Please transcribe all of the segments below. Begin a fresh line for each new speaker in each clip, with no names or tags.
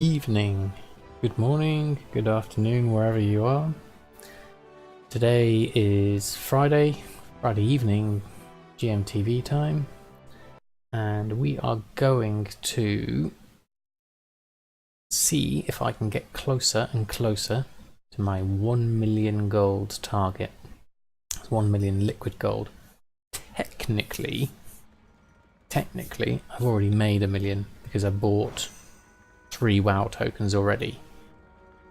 Evening, good morning, good afternoon, wherever you are. Today is Friday evening, GMTV time, and we are going to see if I can get closer and closer to my 1 million gold target. It's 1 million liquid gold. Technically, I've already made 1 million because I bought 3 WoW tokens already,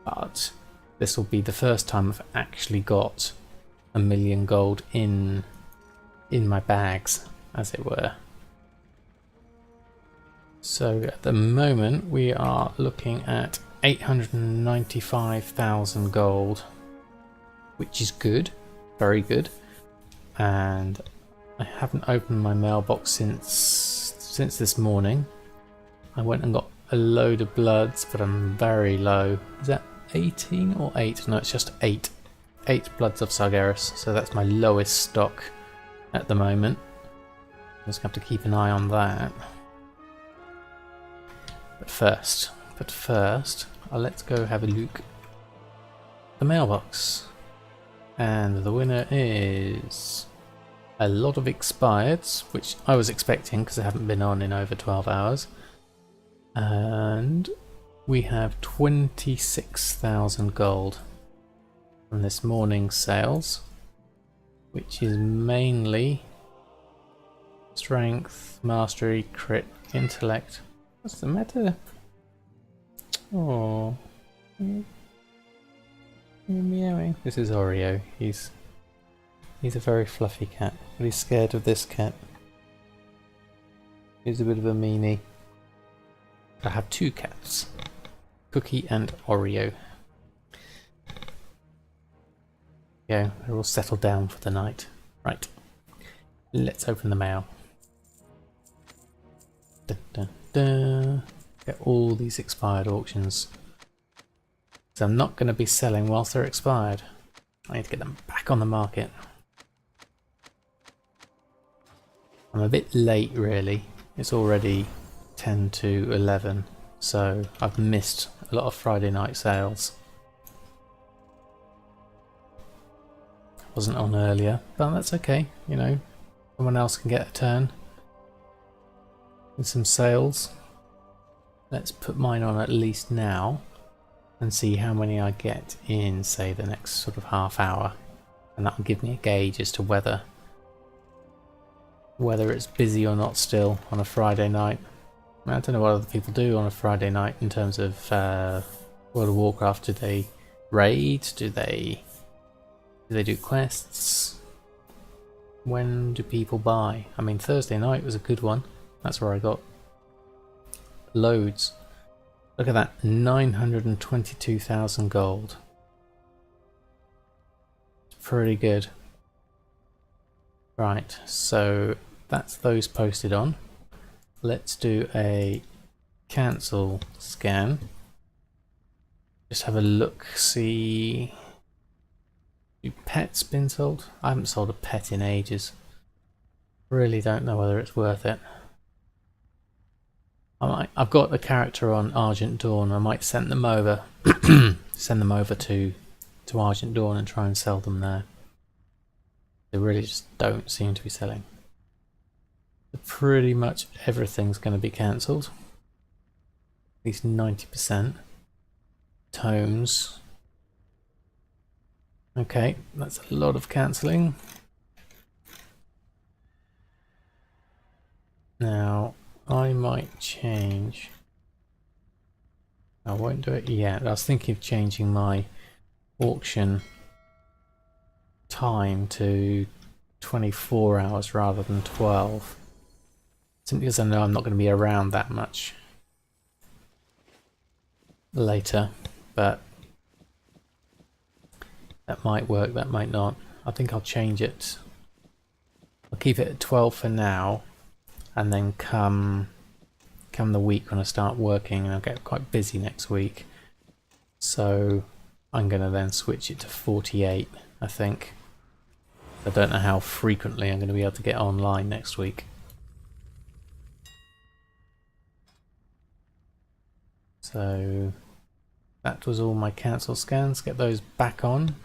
but this will be the first time I've actually got 1 million gold in my bags, as it were. So at the moment we are looking at 895,000 gold, which is good, very good, and I haven't opened my mailbox since this morning. I went and got a load of bloods, but I'm very low. Is that 18 or 8? No, it's just 8. 8 bloods of Sargeras, so that's my lowest stock at the moment. I'm just going to have to keep an eye on that. But first, let's go have a look at the mailbox. And the winner is a lot of expireds, which I was expecting because I haven't been on in over 12 hours. And we have 26,000 gold from this morning's sales, which is mainly strength, mastery, crit, intellect. What's the matter? Oh, you're meowing. This is Oreo. He's a very fluffy cat, but he's scared of this cat. He's a bit of a meanie. I have 2 cats, Cookie and Oreo. Yeah, they're all settled down for the night. Right, let's open the mail. Dun, dun, dun. Get all these expired auctions. So I'm not going to be selling whilst they're expired. I need to get them back on the market. I'm a bit late really. It's already 10 to 11, so I've missed a lot of Friday night sales. Wasn't on earlier, but that's okay, you know, someone else can get a turn with some sales. Let's put mine on at least now and see how many I get in, say, the next sort of half hour, and that will give me a gauge as to whether it's busy or not still on a Friday night. I don't know what other people do on a Friday night in terms of World of Warcraft. Do they raid? Do they do quests? When do people buy? I mean, Thursday night was a good one. That's where I got loads. Look at that, 922,000 gold. It's pretty good. Right, so that's those posted on. Let's do a cancel scan. Just have a look, see. Do pets been sold? I haven't sold a pet in ages. Really don't know whether it's worth it. I've got a character on Argent Dawn. I might send them over, send them over to Argent Dawn and try and sell them there. They really just don't seem to be selling. Pretty much everything's going to be cancelled. At least 90%. Tomes. Okay, that's a lot of cancelling. Now, I might change. I won't do it yet. I was thinking of changing my auction time to 24 hours rather than 12. Simply because I know I'm not going to be around that much later, but that might work, that might not. I think I'll change it. I'll keep it at 12 for now, and then come the week when I start working, and I'll get quite busy next week. So I'm going to then switch it to 48, I think. I don't know how frequently I'm going to be able to get online next week. So that was all my cancel scans. Get those back on.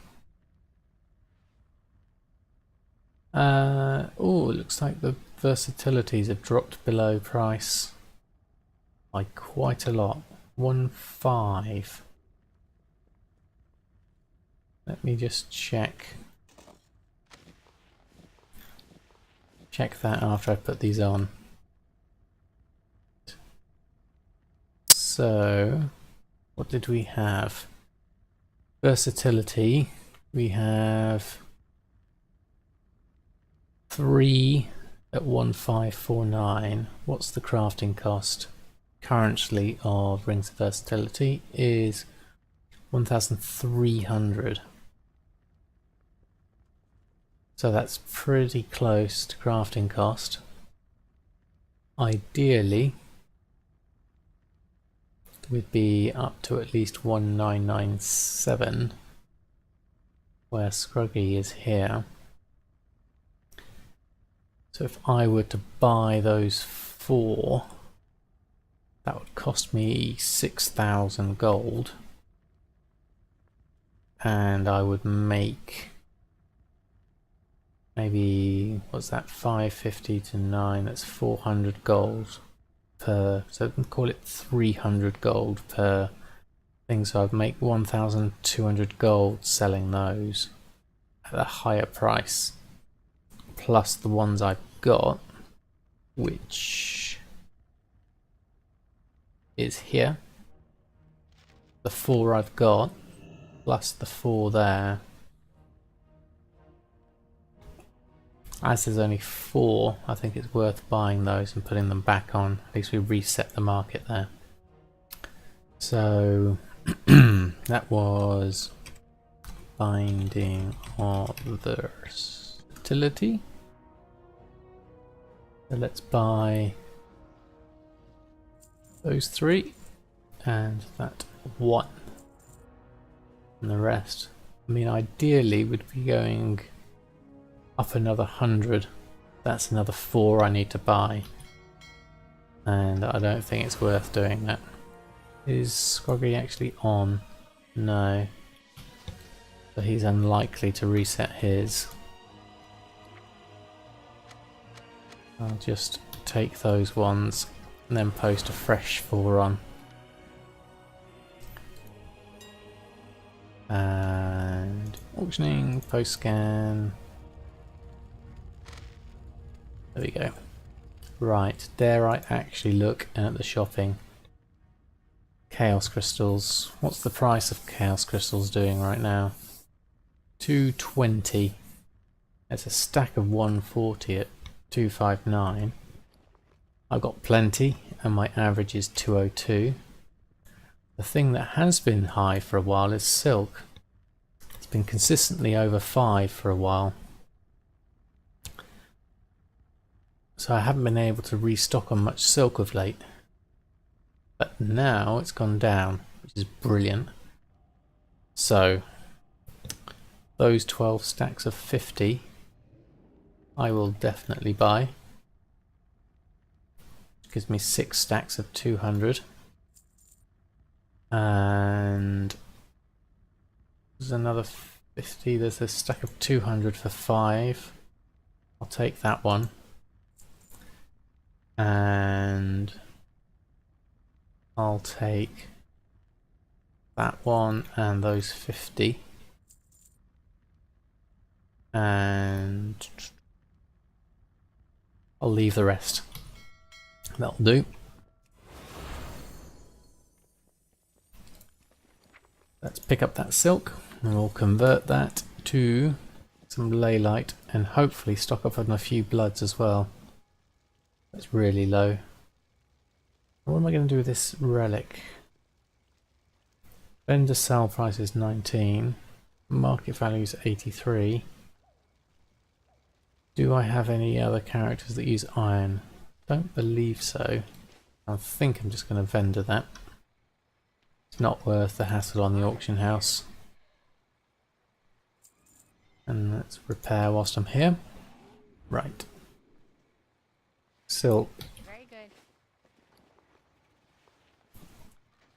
Oh, it looks like the versatilities have dropped below price by quite a lot. 1.5. Let me just check that after I put these on. So what did we have? Versatility. We have 3 at 1549. What's the crafting cost currently of Rings of Versatility? Is 1,300. So that's pretty close to crafting cost. Ideally, we'd be up to at least 1997, where Scruggy is here. So if I were to buy those 4, that would cost me 6,000 gold. And I would make maybe, what's that, 550 to 9, that's 400 gold per, so call it 300 gold per thing. So I'd make 1,200 gold selling those at a higher price, plus the ones I've got, which is here. The 4 I've got, plus the 4 there. As there's only 4, I think it's worth buying those and putting them back on. At least we reset the market there. So that was Binding of Versatility. So let's buy those 3 and that 1. And the rest. I mean, ideally we'd be going up another 100. That's another 4 I need to buy, and I don't think it's worth doing that. Is Scroggy actually on? No, so he's unlikely to reset his. I'll just take those ones and then post a fresh 4 on. And auctioning, post scan. There we go. Right, dare I actually look at the shopping? Chaos crystals. What's the price of chaos crystals doing right now? 220. There's a stack of 140 at 259. I've got plenty and my average is 202. The thing that has been high for a while is silk. It's been consistently over 5 for a while. So I haven't been able to restock on much silk of late. But now it's gone down, which is brilliant. So those 12 stacks of 50 I will definitely buy. Which gives me 6 stacks of 200. And there's another 50. There's a stack of 200 for 5. I'll take that one. And I'll take that one and those 50. And I'll leave the rest. That'll do. Let's pick up that silk and we'll convert that to some leylight and hopefully stock up on a few bloods as well. That's really low. What am I going to do with this relic? Vendor sell price is 19. Market value is 83. Do I have any other characters that use iron? Don't believe so. I think I'm just going to vendor that. It's not worth the hassle on the auction house. And let's repair whilst I'm here. Right. Silk.
Very good.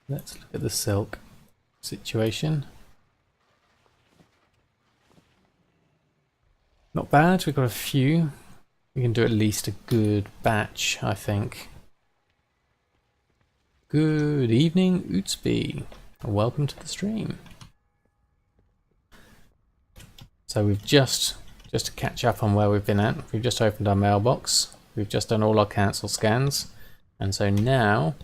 Let's look at the silk situation. Not bad, we've got a few. We can do at least a good batch, I think. Good evening, Ootsby. Welcome to the stream. So we've just to catch up on where we've been at, we've just opened our mailbox. We've just done all our cancel scans. And so now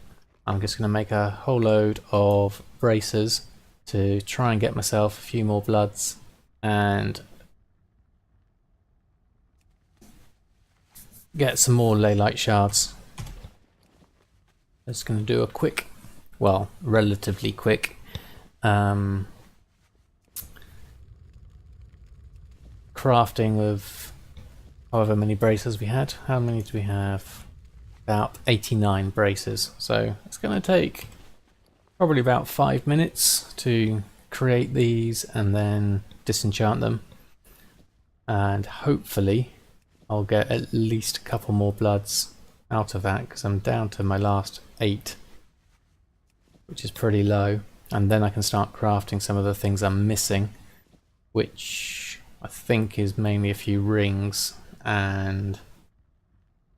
I'm just going to make a whole load of braces to try and get myself a few more bloods and get some more ley light shards. Just going to do a quick, well, relatively quick crafting of however many braces we had. How many do we have? About 89 braces. So it's going to take probably about 5 minutes to create these and then disenchant them. And hopefully I'll get at least a couple more bloods out of that, because I'm down to my last 8, which is pretty low. And then I can start crafting some of the things I'm missing, which I think is mainly a few rings, and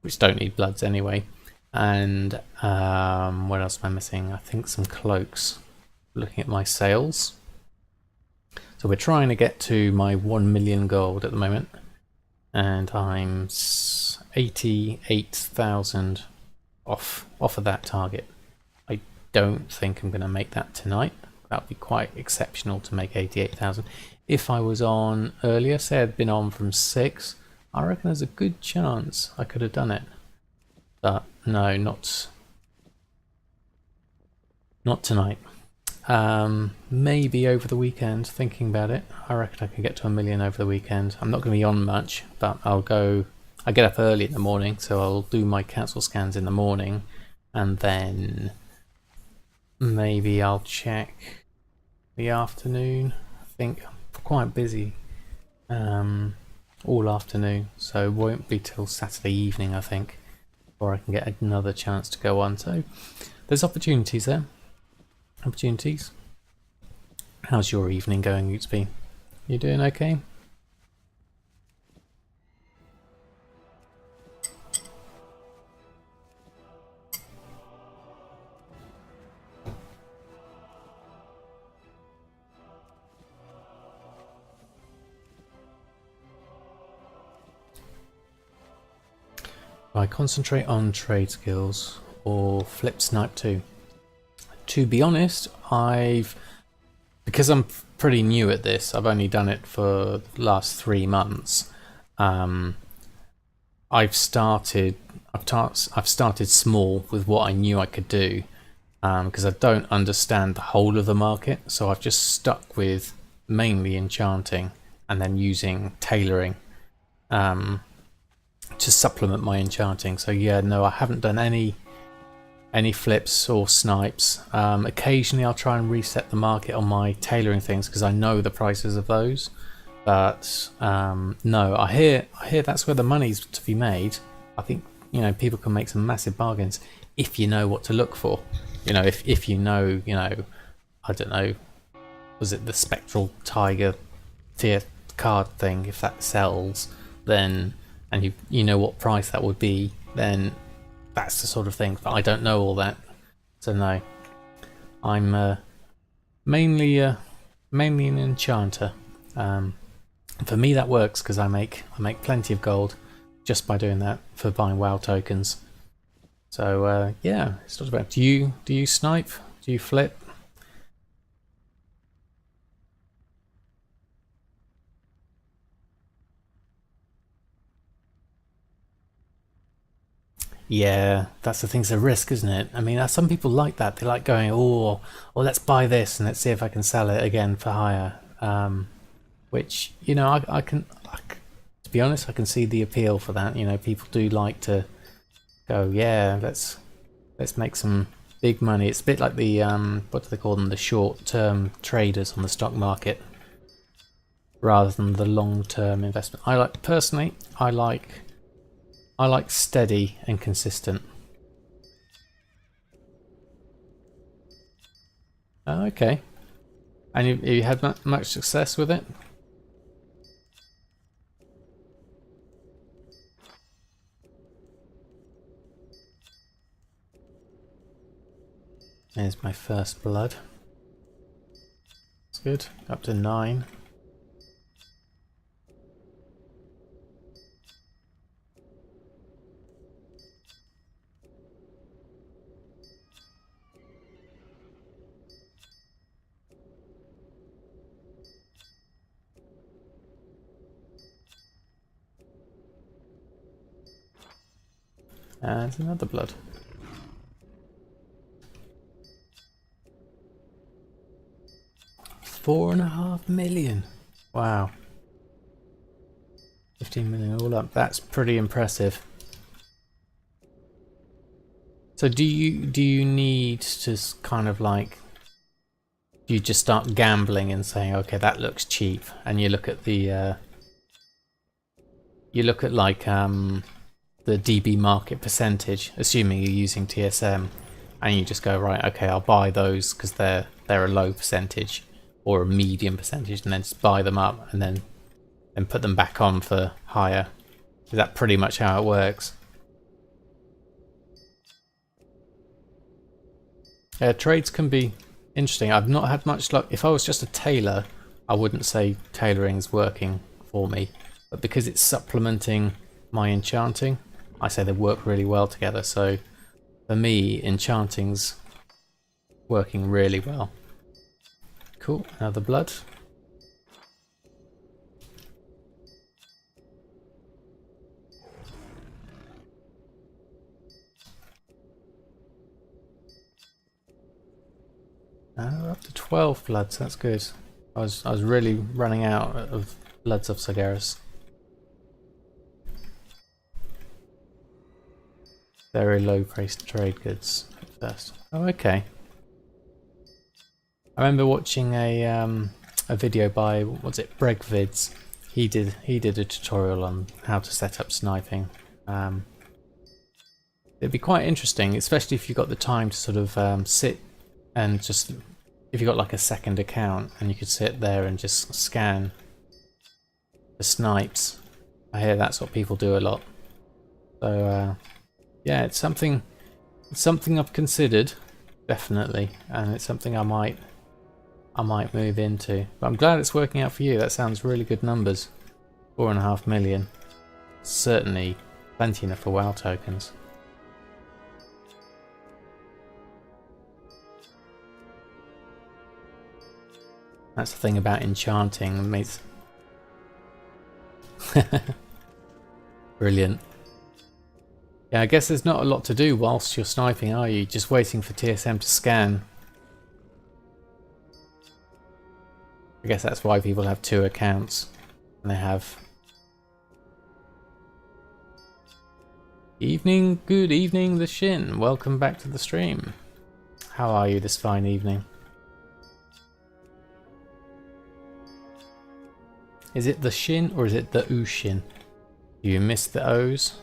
which don't need bloods anyway. And what else am I missing? I think some cloaks. Looking at my sales. So we're trying to get to my 1 million gold at the moment. And I'm 88,000 off of that target. I don't think I'm going to make that tonight. That would be quite exceptional to make 88,000. If I was on earlier, say I'd been on from 6, I reckon there's a good chance I could have done it. But no, not tonight. Maybe over the weekend, thinking about it. I reckon I can get to 1 million over the weekend. I'm not going to be on much, but I get up early in the morning, so I'll do my cancel scans in the morning, and then maybe I'll check the afternoon. I think I'm quite busy all afternoon, so it won't be till Saturday evening, I think, before I can get another chance to go on. So there's opportunities there. Opportunities. How's your evening going, Ootsby? You doing okay? I concentrate on trade skills or flip snipe too. To be honest, because I'm pretty new at this, I've only done it for the last 3 months. I've started small with what I knew I could do, because I don't understand the whole of the market. So I've just stuck with mainly enchanting and then using tailoring to supplement my enchanting. So yeah, no, I haven't done any flips or snipes. Occasionally I'll try and reset the market on my tailoring things because I know the prices of those. But no, I hear that's where the money's to be made. I think, you know, people can make some massive bargains if you know what to look for. You know, if you know, I don't know, was it the Spectral Tiger tier card thing? If that sells, then, and you know what price that would be, then that's the sort of thing. But I don't know all that, so no. I'm mainly an enchanter. For me that works because I make plenty of gold just by doing that for buying WoW tokens. So yeah, it's not about. Do you snipe? Do you flip? Yeah, that's the thing. It's a risk, isn't it? I mean, some people like that. They like going, oh, let's buy this and let's see if I can sell it again for higher. Which, you know, I can, to be honest, I can see the appeal for that. You know, people do like to go, yeah, let's make some big money. It's a bit like the what do they call them? The short-term traders on the stock market, rather than the long-term investment. Personally, I like steady and consistent. Oh, okay. And you had much success with it? There's my first blood. That's good. Up to 9. And another blood. $4.5 million. Wow. 15 million all up. That's pretty impressive. So do you need to kind of like, do you just start gambling and saying, okay, that looks cheap, and you look at the you look at like the DB market percentage, assuming you're using TSM, and you just go, right, okay, I'll buy those because they're a low percentage or a medium percentage, and then just buy them up and then put them back on for higher. Is that pretty much how it works? Trades can be interesting. I've not had much luck. If I was just a tailor, I wouldn't say tailoring's working for me, but because it's supplementing my enchanting, I say they work really well together. So for me, enchanting's working really well. Cool, another blood. We're up to 12 bloods, that's good. I was really running out of bloods of Sargeras. Very low priced trade goods at first. Oh, okay. I remember watching a video by, what's it, Bregvids. He did a tutorial on how to set up sniping. It'd be quite interesting, especially if you got the time to sort of sit and just, if you got like a second account and you could sit there and just scan the snipes. I hear that's what people do a lot. So yeah, it's something I've considered, definitely, and it's something I might move into. But I'm glad it's working out for you. That sounds really good numbers. 4.5 million. Certainly plenty enough for WoW tokens. That's the thing about enchanting, mates. Brilliant. Yeah, I guess there's not a lot to do whilst you're sniping, are you? Just waiting for TSM to scan. I guess that's why people have 2 accounts. And they have... Evening, good evening, the Shin. Welcome back to the stream. How are you this fine evening? Is it the Shin or is it the Ushin? Do you miss the O's?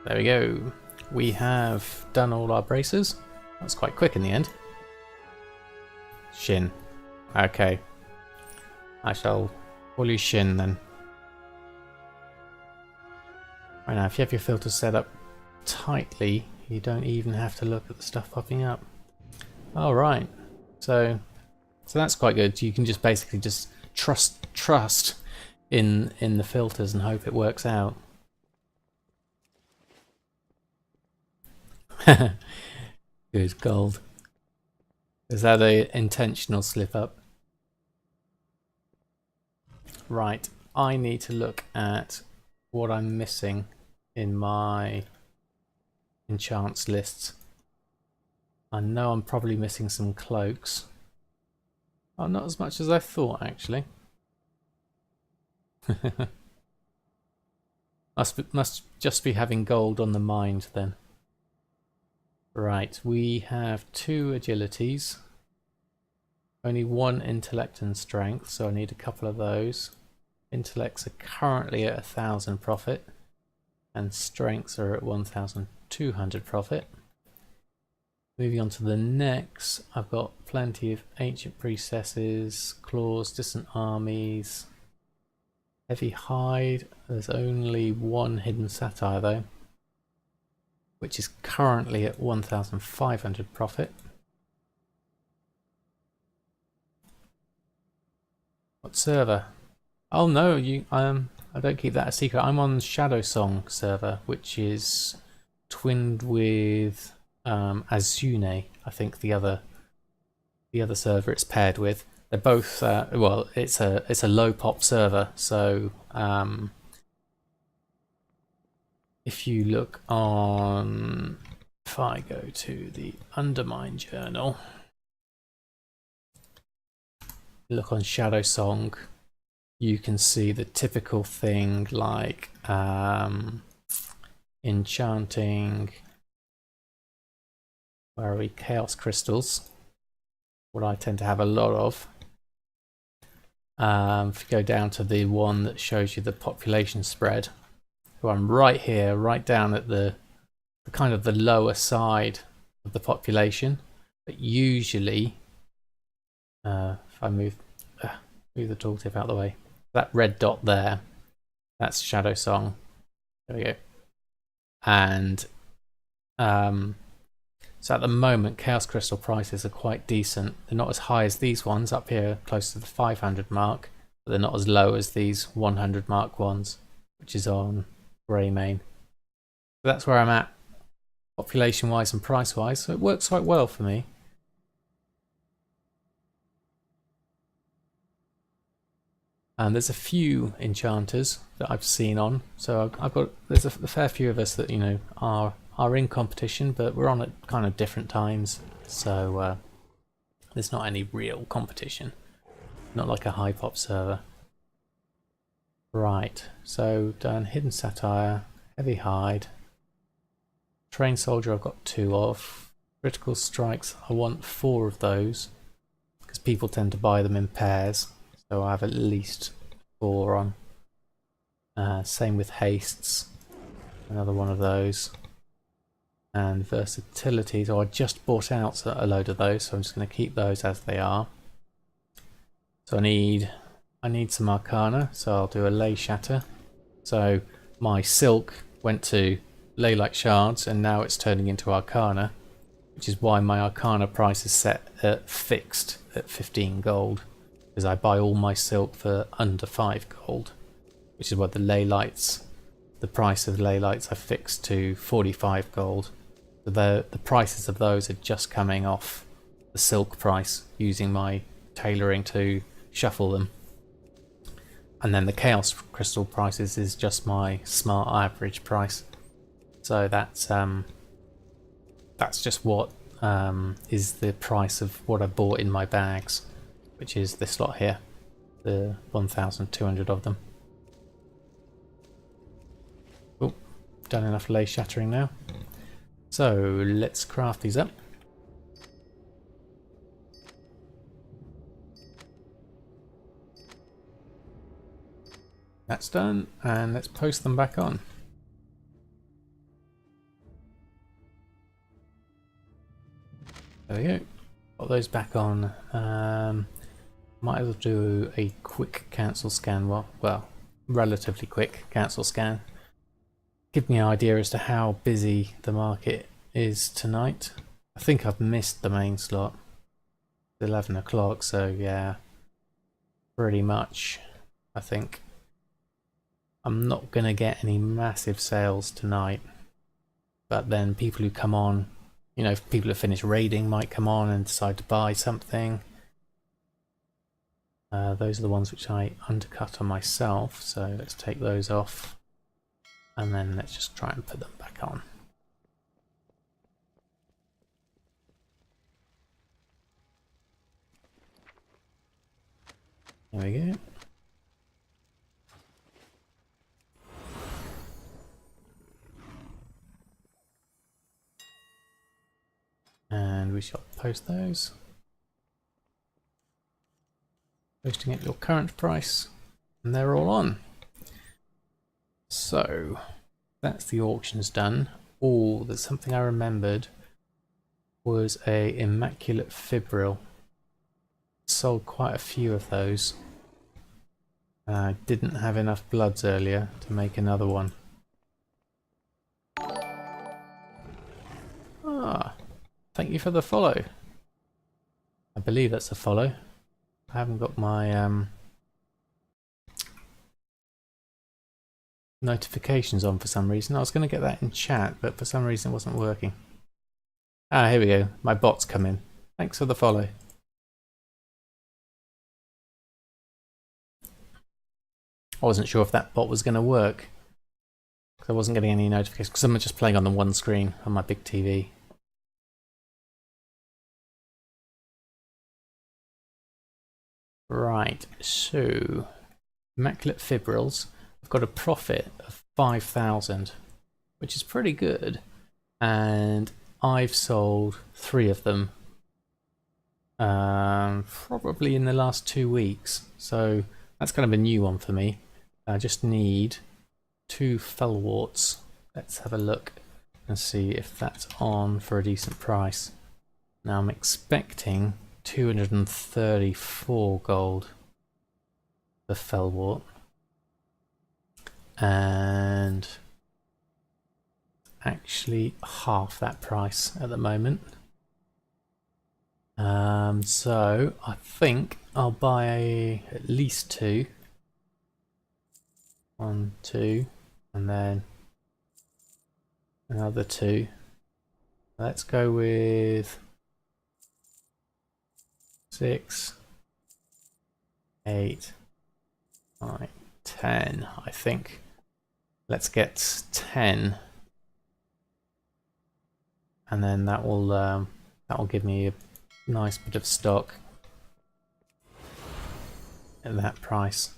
There we go. We have done all our braces. That's quite quick in the end. Shin. Okay. I shall call you Shin then. Right now, if you have your filters set up tightly, you don't even have to look at the stuff popping up. Alright. So that's quite good. You can just basically just trust in the filters and hope it works out. Good gold. Is that a intentional slip up? Right, I need to look at what I'm missing in my enchants lists. I know I'm probably missing some cloaks. Oh, not as much as I thought, actually. Must just be having gold on the mind then. Right, we have 2 agilities. Only 1 intellect and strength, so I need a couple of those. Intellects are currently at 1,000 profit. and strengths are at 1,200 profit. Moving on to the next, I've got plenty of ancient priestesses, claws, distant armies, heavy hide. There's only one hidden satire though, which is currently at 1,500 profit. What server? Oh no, I don't keep that a secret. I'm on Shadow Song server, which is twinned with Azune, I think the other server it's paired with. They're both well, it's a low pop server, so if you look on, if I go to the Undermine journal, look on Shadow Song, you can see the typical thing like enchanting, where are we, chaos crystals, what I tend to have a lot of. If you go down to the one that shows you the population spread, so I'm right here, right down at the kind of the lower side of the population, but usually if I move the tooltip out of the way, that red dot there, that's Shadow Song. There we go. And so at the moment, Chaos Crystal prices are quite decent. They're not as high as these ones up here, close to the 500 mark, but they're not as low as these 100 mark ones, which is on Greymane. So that's where I'm at, population-wise and price-wise. So it works quite well for me. And there's a few enchanters that I've seen on. So there's a fair few of us that are in competition, but we're on at kind of different times, so there's not any real competition, not like a high pop server. Right, so done hidden satire, heavy hide, trained soldier I've got 2 of, critical strikes I want 4 of those because people tend to buy them in pairs, so I have at least 4 on. Same with hastes, another one of those. And versatility, so I just bought out a load of those, so I'm just going to keep those as they are. So I need some arcana, so I'll do a ley shatter. So my silk went to ley like shards and now it's turning into arcana, which is why my arcana price is set at fixed at 15 gold, because I buy all my silk for under 5 gold, which is what the ley lights, the price of ley lights I fixed to 45 gold. So the prices of those are just coming off the silk price, using my tailoring to shuffle them. And then the chaos crystal prices is just my smart average price. So that's just what is the price of what I bought in my bags, which is this lot here, the 1,200 of them. Oh, done enough ley shattering now. So let's craft these up. That's done, and let's post them back on. There we go. Got those back on. Might as well do a quick cancel scan. Well, relatively quick cancel scan. Give me an idea as to how busy the market is tonight. I think I've missed the main slot. It's 11 o'clock, so yeah, pretty much. I think I'm not going to get any massive sales tonight, but then people who come on, if people who finish raiding might come on and decide to buy something. Those are the ones which I undercut on myself, so let's take those off. And then let's just try and put them back on. There we go. And we shall post those. Posting at your current price. And they're all on. So that's the auctions done. Oh, there's something I remembered. Was a immaculate fibril. Sold quite a few of those. I didn't have enough bloods earlier to make another one. Ah, thank you for the follow. I believe that's a follow. I haven't got my notifications on for some reason. I was going to get that in chat, but for some reason it wasn't working. Ah, here we go. My bot's come in. Thanks for the follow. I wasn't sure if that bot was going to work, because I wasn't getting any notifications, because I'm just playing on the one screen on my big TV. Right, so immaculate fibrils. I've got a profit of 5,000, which is pretty good, and I've sold 3 of them probably in the last 2 weeks, so that's kind of a new one for me. I just need 2 fellwarts. Let's have a look and see if that's on for a decent price. Now I'm expecting 234 gold for fellwort, and actually half that price at the moment. So I think I'll buy at least 2. 1, 2, and then another 2. Let's go with 6, 8, 9, 10. I think. Let's get 10, and then that will give me a nice bit of stock at that price.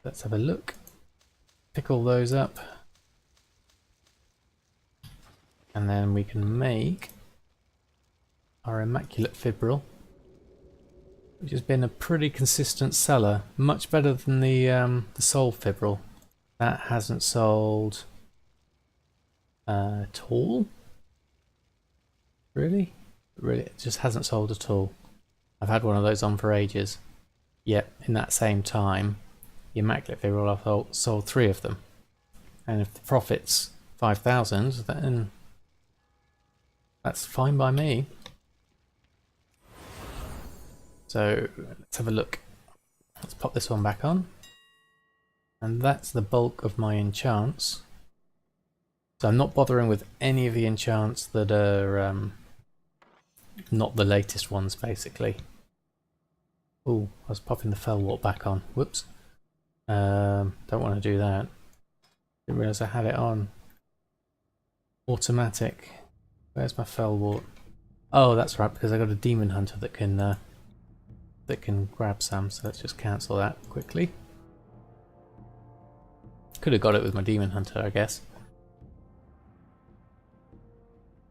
Let's have a look. Pick all those up, and then we can make our immaculate fibril, which has been a pretty consistent seller, much better than the soul fibril. That hasn't sold at all. Really, it just hasn't sold at all. I've had one of those on for ages. Yet in that same time, the immaculate fibril, I've sold 3 of them, and if the profit's 5,000, then that's fine by me. So let's have a look. Let's pop this one back on, and that's the bulk of my enchants. So I'm not bothering with any of the enchants that are not the latest ones, basically. Oh, I was popping the fellwort back on. Whoops. Don't want to do that. Didn't realise I had it on. Automatic. Where's my fellwort? Oh, that's right, because I got a demon hunter that can grab some. So let's just cancel that quickly. Could have got it with my demon hunter, I guess.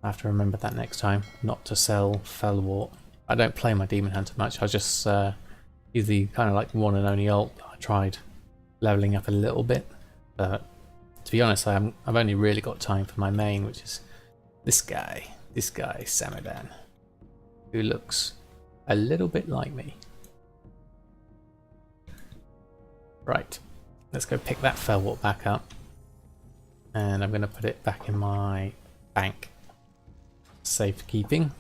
I have to remember that next time, not to sell fellwort. I don't play my demon hunter much. I just use the kind of like one and only ult. I tried leveling up a little bit, but to be honest, I've only really got time for my main, which is this guy Samadan, who looks a little bit like me. Right, let's go pick that fellwort back up, and I'm going to put it back in my bank. Safekeeping.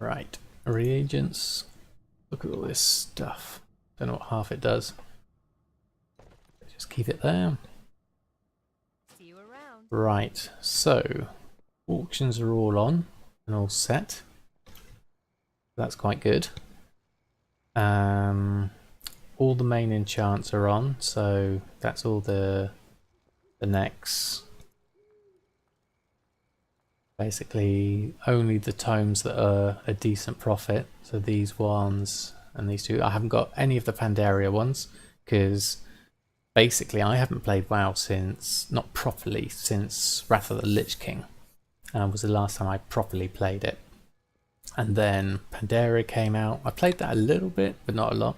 Right, reagents. Look at all this stuff. Don't know what half it does. Just keep it there.
See you around.
Right, so auctions are all on and all set. That's quite good. All the main enchants are on, so that's all the necks. Basically, only the tomes that are a decent profit. So these ones and these 2. I haven't got any of the Pandaria ones because basically I haven't played WoW since, not properly, since Wrath of the Lich King. Was the last time I properly played it. And then Pandaria came out. I played that a little bit, but not a lot.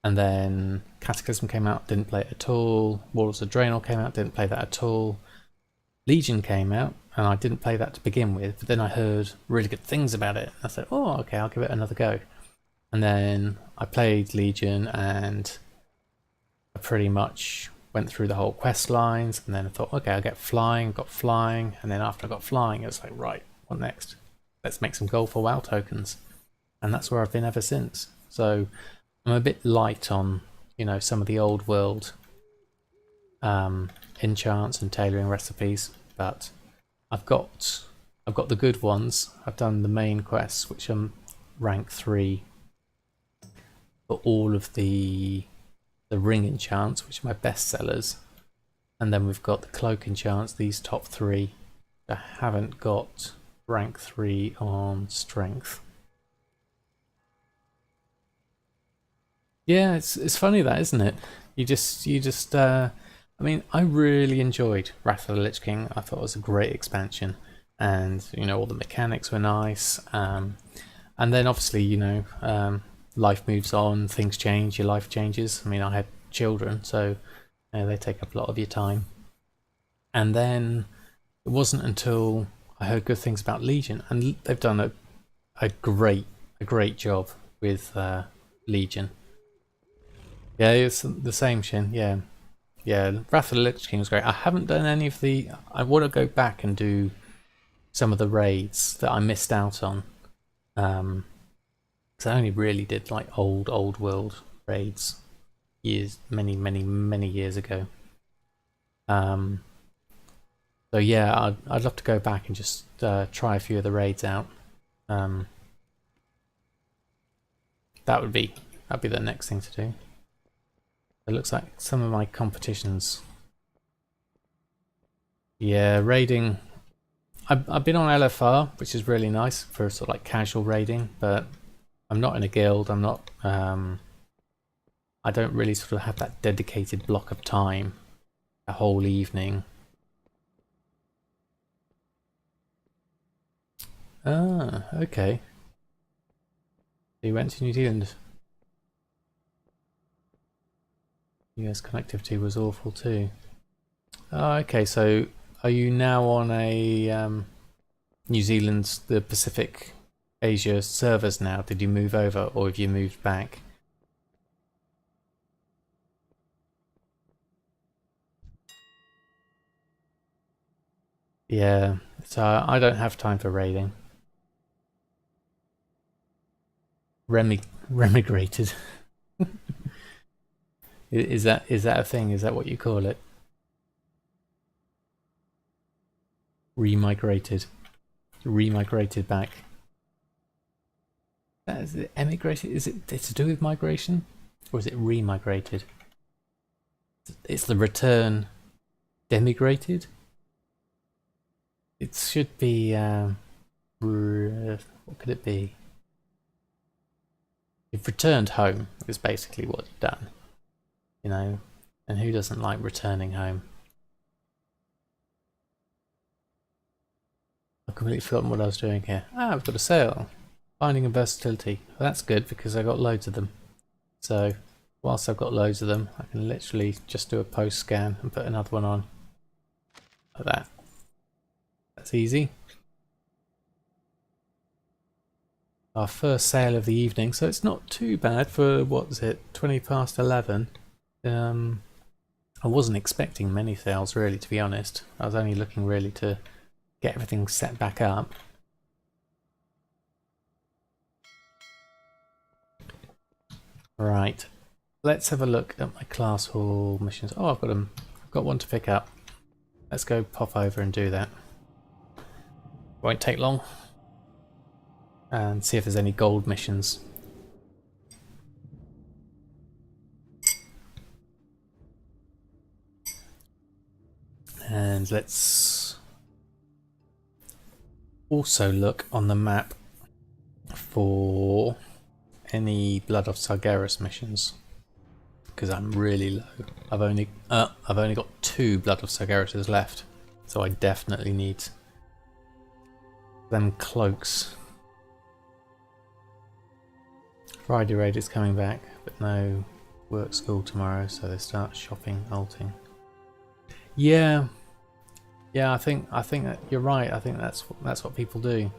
And then Cataclysm came out, didn't play it at all. Walls of Draenor came out, didn't play that at all. Legion came out, and I didn't play that to begin with, but then I heard really good things about it. I said, oh, okay, I'll give it another go. And then I played Legion, and I pretty much went through the whole quest lines, and then I thought, okay, I'll get flying, got flying, and then after I got flying, it was like, right, what next? Let's make some gold for WoW tokens. And that's where I've been ever since. So I'm a bit light on, you know, some of the old world enchants and tailoring recipes, but I've got the good ones. I've done the main quests, which are rank 3 for all of the ring enchants, which are my best sellers, and then we've got the cloak enchants, these top 3. I haven't got rank 3 on strength. Yeah, it's funny that, isn't it? You just I mean, I really enjoyed Wrath of the Lich King. I thought it was a great expansion, and you know, all the mechanics were nice. And then obviously, you know, life moves on, things change, your life changes. I mean, I had children, so you know, they take up a lot of your time. And then it wasn't until I heard good things about Legion, and they've done a great job with Legion. Yeah, it's the same, Shin. Yeah. Yeah, Wrath of the Lich King was great. I haven't done any of the... I want to go back and do some of the raids that I missed out on. Because I only really did like old world raids many years ago. So yeah, I'd love to go back and just try a few of the raids out. That'd be the next thing to do. It looks like some of my competitions. Yeah, raiding. I've been on LFR, which is really nice for sort of like casual raiding, but I'm not in a guild. I'm not. I don't really sort of have that dedicated block of time, a whole evening. Ah, okay. So you went to New Zealand. US connectivity was awful too. Oh, okay, so are you now on a New Zealand's, the Pacific Asia servers now? Did you move over, or have you moved back? Yeah, so I don't have time for raiding. Remigrated. Is that a thing? Is that what you call it? Remigrated back. That is it. Emigrated? Is it to do with migration, or is it remigrated? It's the return. Demigrated. It should be. What could it be? You've returned home. Is basically what you've done. You know, and who doesn't like returning home? I've completely forgotten what I was doing here. Ah, I've got a sale. Binding and versatility. Well, that's good because I got loads of them. So, whilst I've got loads of them, I can literally just do a post scan and put another one on. Like that. That's easy. Our first sale of the evening, so it's not too bad for, what was it, 20 past 11. I wasn't expecting many sales really, to be honest. I was only looking really to get everything set back up. Right, let's have a look at my class hall missions. Oh, I've got one to pick up. Let's go pop over and do that. Won't take long. And see if there's any gold missions. And let's also look on the map for any Blood of Sargeras missions, because I'm really low. I've only got 2 Blood of Sargeras left, so I definitely need them cloaks. Friday raid is coming back, but no work school tomorrow, so they start shopping, alting. Yeah, I think that you're right. I think that's what people do.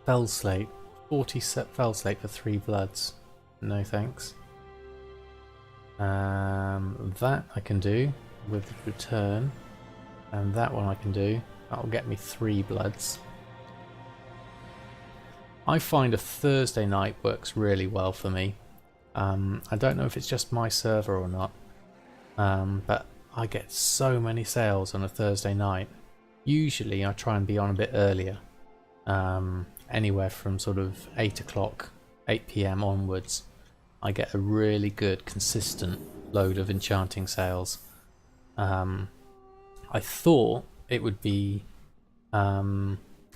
Fell slate, 40 set fell slate for 3 bloods. No thanks. That I can do with return, and that one I can do. That'll get me 3 bloods. I find a Thursday night works really well for me. I don't know if it's just my server or not, but I get so many sales on a Thursday night. Usually I try and be on a bit earlier, anywhere from sort of 8 o'clock, 8 PM onwards. I get a really good consistent load of enchanting sales. I thought it would be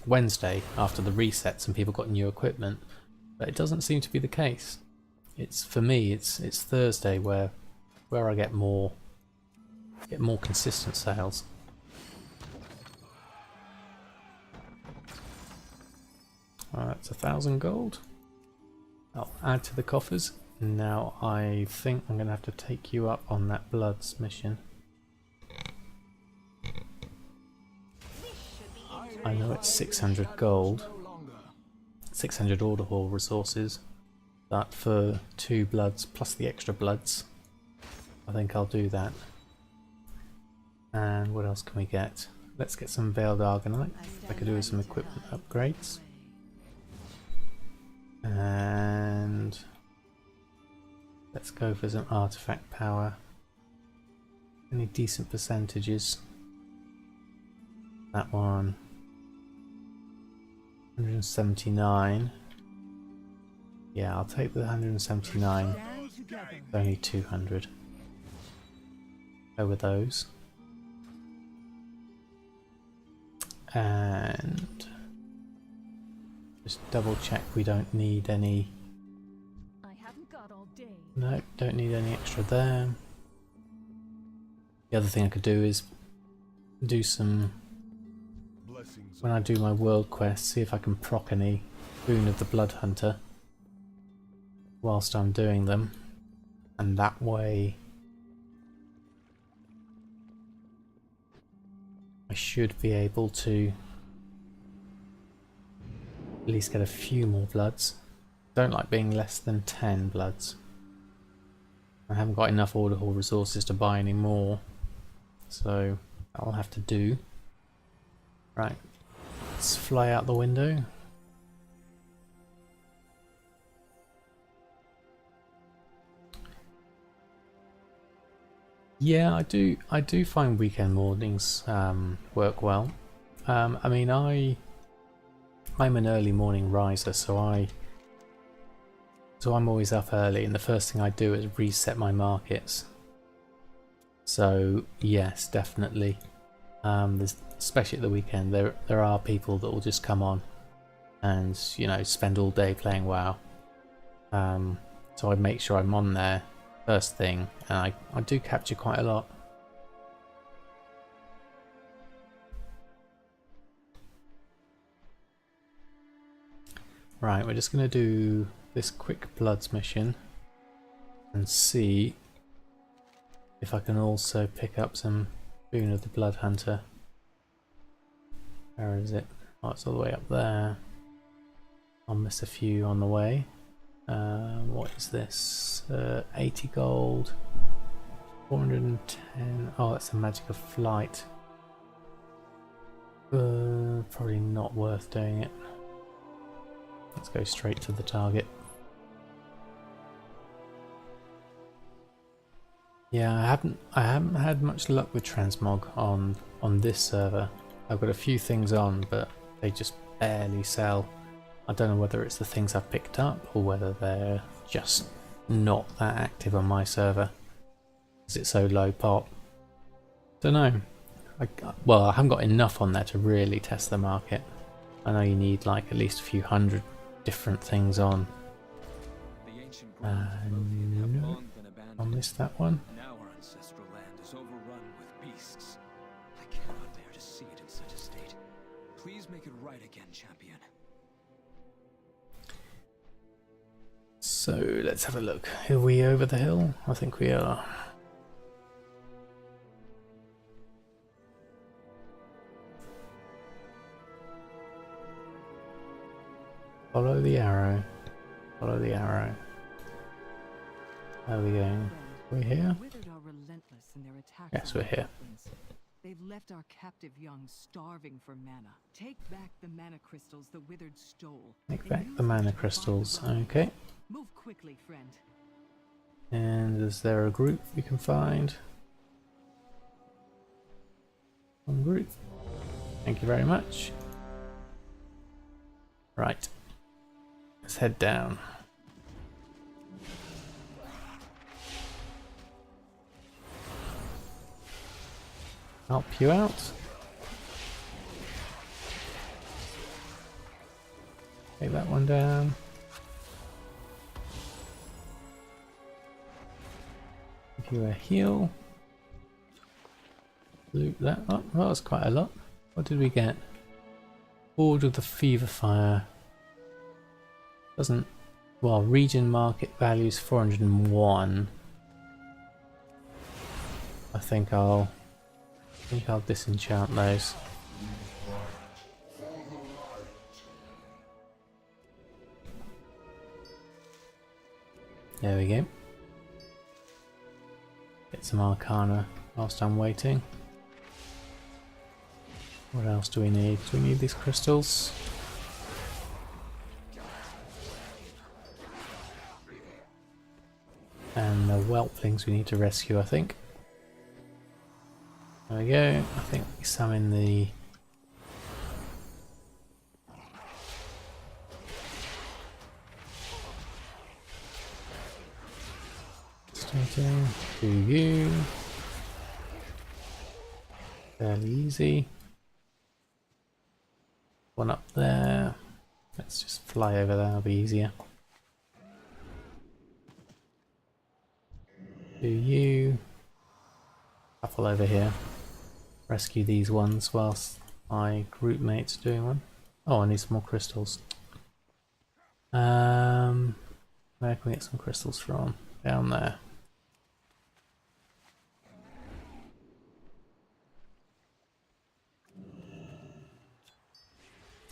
Wednesday after the resets and people got new equipment, but it doesn't seem to be the case. It's for me, it's Thursday where I get more consistent sales. That's 1,000 gold. I'll add to the coffers. Now I think I'm gonna have to take you up on that Bloods mission. I know it's 600 gold, 600 order hall resources, but for 2 bloods plus the extra bloods, I think I'll do that. And what else can we get? Let's get some Veiled Argonite. I could do with some equipment upgrades. And let's go for some artifact power. Any decent percentages? That one. 179. Yeah, I'll take the 179. It's only 200. Go with those. And just double check we don't need any.
I haven't got all day.
No, don't need any extra there. The other thing I could do is do some, when I do my world quest, see if I can proc any Boon of the Blood Hunter whilst I'm doing them, and that way I should be able to at least get a few more bloods. Don't like being less than 10 bloods. I haven't got enough order hall resources to buy any more, so I'll have to do. Right, let's fly out the window. Yeah, I do find weekend mornings work well. I mean, I'm an early morning riser, so I'm always up early, and the first thing I do is reset my markets. So yes, definitely. Especially at the weekend, there are people that will just come on and, you know, spend all day playing WoW. So I make sure I'm on there first thing, and I do capture quite a lot. Right, we're just going to do this quick Bloods mission and see if I can also pick up some Boon of the Blood Hunter. Where is it? Oh, it's all the way up there. I'll miss a few on the way. What is this? 80 gold, 410. Oh, that's the magic of flight. Probably not worth doing it. Let's go straight to the target. Yeah, I haven't had much luck with transmog on this server. I've got a few things on, but they just barely sell. I don't know whether it's the things I've picked up or whether they're just not that active on my server. Is it so low pop? Don't know. Well, I haven't got enough on there to really test the market. I know you need like at least a few hundred different things on. No, I missed that one.
Now our ancestral land is overrun with beasts. I cannot bear to see it in such a state. Please make it right again, champion.
So let's have a look. Are we over the hill? I think we are. Follow the arrow. Follow the arrow. Where are we going? We're here?
The withered are relentless in their attacks.
Yes,
on
we're here.
goblins. They've left our captive young starving for mana. Take back the mana crystals the withered stole.
Take
and
back
use
the
them
mana
to revive
crystals.
the realm.
Okay.
Move quickly, friend.
And is there a group we can find? One group. Thank you very much. Right. Let's head down. Help you out. Take that one down. Give you a heal. Loot that up. Oh, that was quite a lot. What did we get? Board of the Fever Fire. Doesn't. Well, region market value is 401. I think I'll disenchant those. There we go. Get some Arcana whilst I'm waiting. What else do we need? Do we need these crystals? And the whelplings we need to rescue, I think. There we go. I think we summon the... Starting. Do you. Fairly easy. One up there. Let's just fly over there, it'll be easier. Do you. Couple over here. Rescue these ones whilst my group mate's doing one. Oh, I need some more crystals. Where can we get some crystals from? Down there.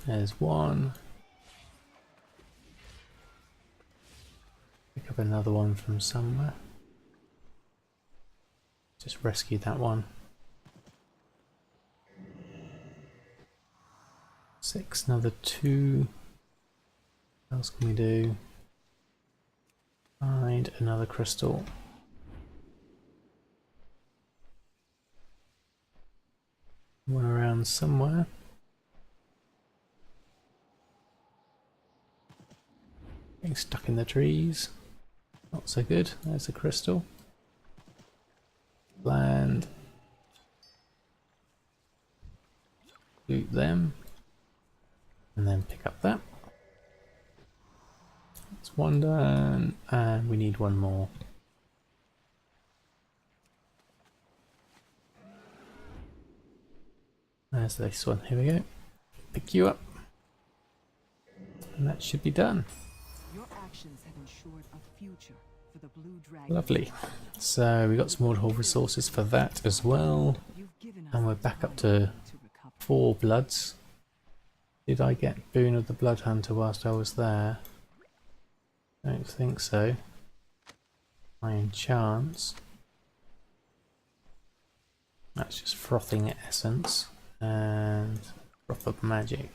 There's one. Pick up another one from somewhere. Just rescue that one. 6, another 2. What else can we do? Find another crystal. One around somewhere. Getting stuck in the trees. Not so good. There's a crystal. Land. Loot them. And then pick up that. That's one done. And we need one more. There's this one. Here we go. Pick you up. And that should be done.
Your actions have ensured a future for the blue dragon.
Lovely. So we got some more resources for that as well.
You've given us
And we're
the
back up
time
to 4 bloods. Did I get Boon of the Blood Hunter whilst I was there? Don't think so. My enchants. That's just frothing essence and froth of magic.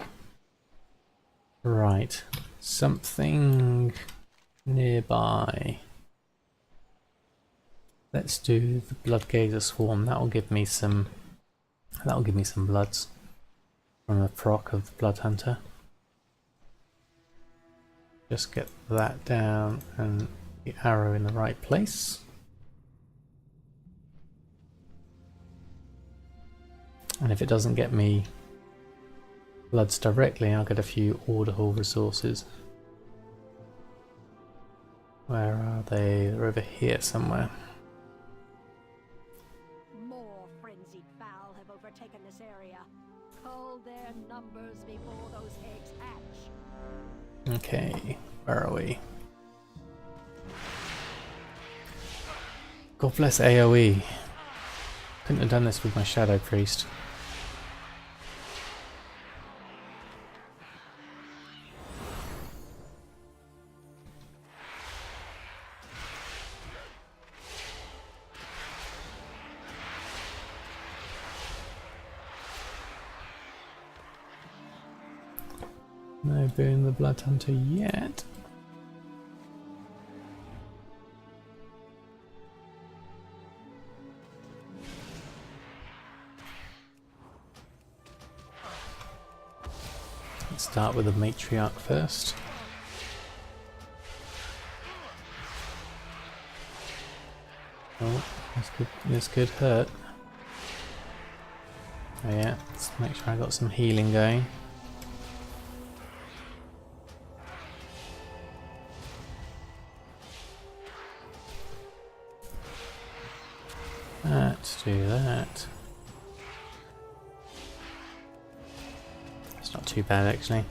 Right, something nearby. Let's do the Bloodgazer Swarm. That'll give me some. That'll give me some bloods from the proc of the Blood Hunter. Just get that down and the arrow in the right place. And if it doesn't get me bloods directly, I'll get a few Order Hall resources. Where are they? They're over here somewhere.
More frenzied fowl have overtaken this area. Cull their numbers before those eggs hatch.
Okay, where are we? God bless AoE. Couldn't have done this with my Shadow Priest. No Boone the Blood Hunter yet. Let's start with the Matriarch first. Oh, this could hurt. Oh yeah, let's make sure I got some healing going. Let's do that. It's not too bad actually.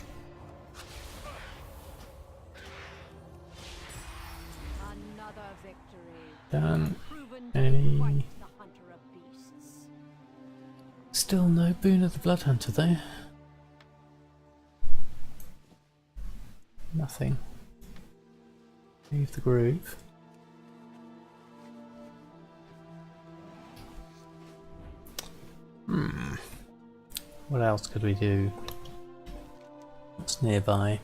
Another victory.
Done.
Proven to
Any?
be quite the hunter of beasts.
Still no Boon of the Blood Hunter though. Nothing. Leave the groove. What else could we do? What's nearby?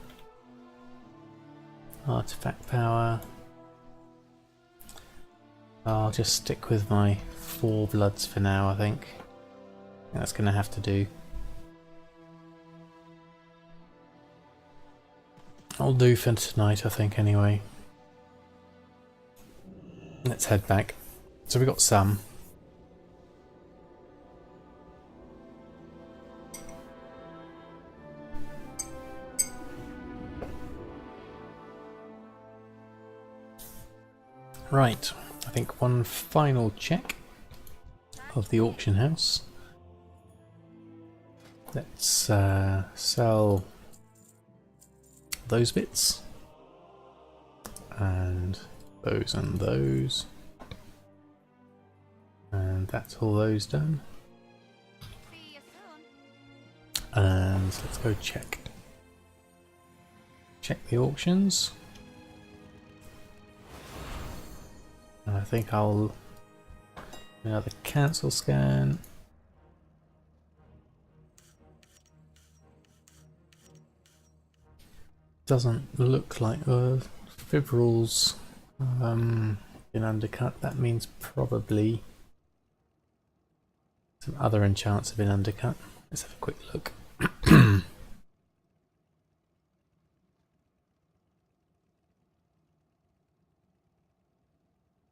Artifact power. I'll just stick with my 4 bloods for now, I think. That's gonna have to do. I'll do for tonight, I think, anyway. Let's head back. So we got some. Right, I think one final check of the auction house. Let's sell those bits and those, and that's all those done. And let's go check the auctions. And I think I'll do another cancel scan. Doesn't look like Fibrils been undercut. That means probably some other enchants have been undercut. Let's have a quick look.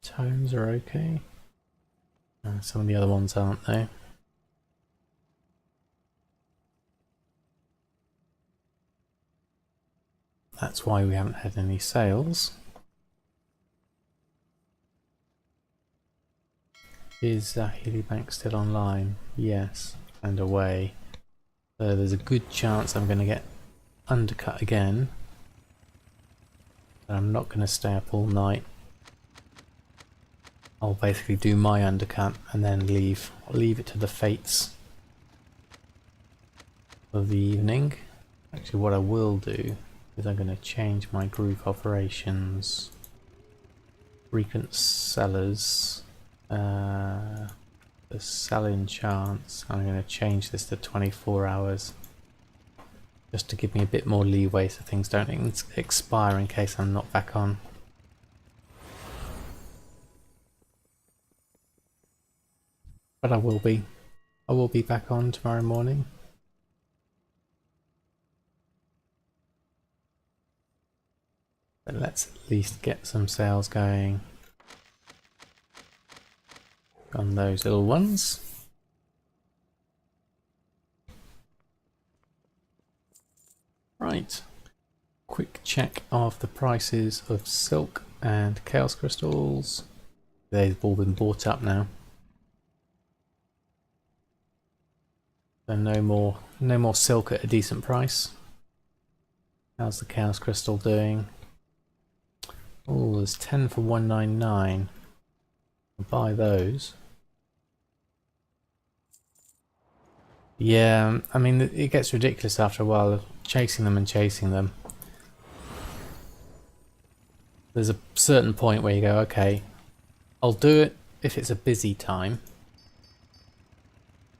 Tomes are okay. Some of the other ones aren't though. That's why we haven't had any sales. Is Healybank still online? Yes, and away. So there's a good chance I'm going to get undercut again. But I'm not going to stay up all night. I'll basically do my undercut and then leave. I'll leave it to the fates of the evening. Actually, what I will do is I'm going to change my group operations. Frequent sellers. The sell enchants. I'm going to change this to 24 hours. Just to give me a bit more leeway so things don't expire in case I'm not back on. But I will be. I will be back on tomorrow morning. But let's at least get some sales going on those little ones. Right. Quick check of the prices of silk and chaos crystals. They've all been bought up now. So no more silk at a decent price. How's the chaos crystal doing? Oh, there's 10 for 199. I'll buy those. Yeah, I mean, it gets ridiculous after a while, chasing them and chasing them. There's a certain point where you go, okay, I'll do it if it's a busy time.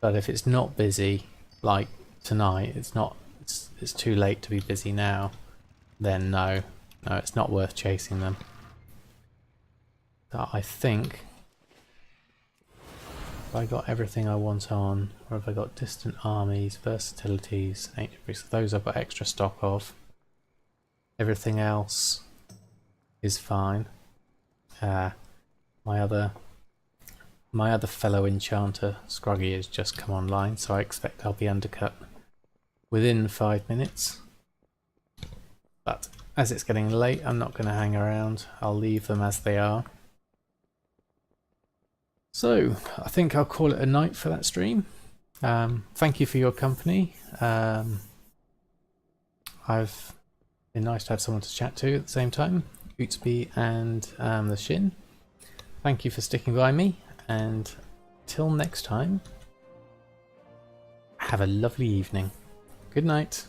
But if it's not busy, like tonight, it's too late to be busy now, then no, it's not worth chasing them. So I think if I got everything I want on, or have I got distant armies, versatilities, ancient priests, those I've got extra stock of. Everything else is fine. My other fellow enchanter, Scroggy, has just come online, so I expect I'll be undercut within 5 minutes. But as it's getting late, I'm not going to hang around. I'll leave them as they are. So I think I'll call it a night for that stream. Thank you for your company. I've been nice to have someone to chat to at the same time, Bootsby and the Shin. Thank you for sticking by me, and till next time, have a lovely evening. Good night.